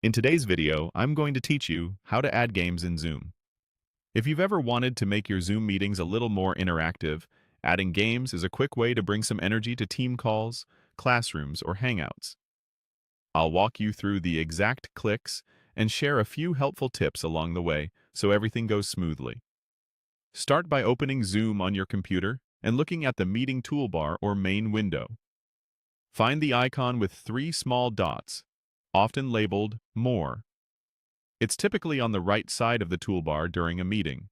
In today's video, I'm going to teach you how to add games in Zoom. If you've ever wanted to make your Zoom meetings a little more interactive, adding games is a quick way to bring some energy to team calls, classrooms, or hangouts. I'll walk you through the exact clicks and share a few helpful tips along the way so everything goes smoothly. Start by opening Zoom on your computer and looking at the meeting toolbar or main window. Find the icon with three small dots, often labeled More. It's typically on the right side of the toolbar during a meeting.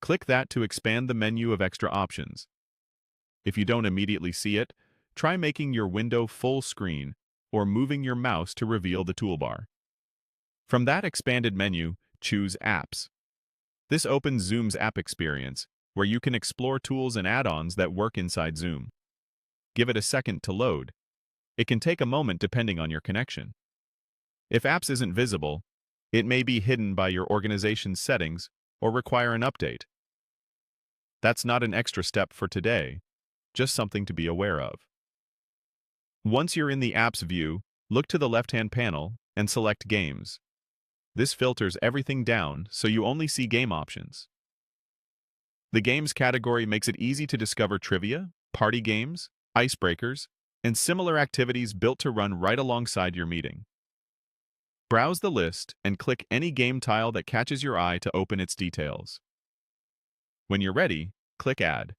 Click that to expand the menu of extra options. If you don't immediately see it, try making your window full screen or moving your mouse to reveal the toolbar. From that expanded menu, choose Apps. This opens Zoom's app experience, where you can explore tools and add-ons that work inside Zoom. Give it a second to load. It can take a moment depending on your connection. If Apps isn't visible, it may be hidden by your organization's settings or require an update. That's not an extra step for today, just something to be aware of. Once you're in the Apps view, look to the left-hand panel and select Games. This filters everything down so you only see game options. The Games category makes it easy to discover trivia, party games, icebreakers, and similar activities built to run right alongside your meeting. Browse the list and click any game tile that catches your eye to open its details. When you're ready, click Add.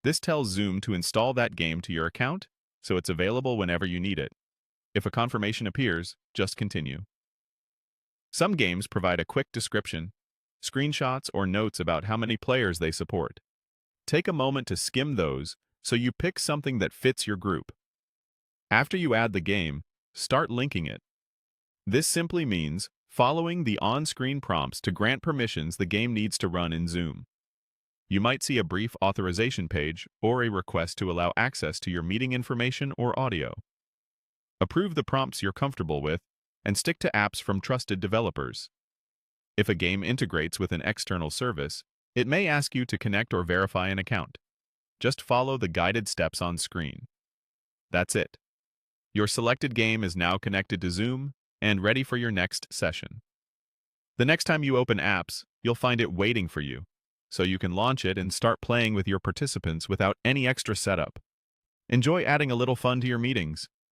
This tells Zoom to install that game to your account, so it's available whenever you need it. If a confirmation appears, just continue. Some games provide a quick description, screenshots, or notes about how many players they support. Take a moment to skim those so you pick something that fits your group. After you add the game, start linking it. This simply means following the on-screen prompts to grant permissions the game needs to run in Zoom. You might see a brief authorization page or a request to allow access to your meeting information or audio. Approve the prompts you're comfortable with and stick to apps from trusted developers. If a game integrates with an external service, it may ask you to connect or verify an account. Just follow the guided steps on screen. That's it. Your selected game is now connected to Zoom and ready for your next session. The next time you open Apps, you'll find it waiting for you, so you can launch it and start playing with your participants without any extra setup. Enjoy adding a little fun to your meetings.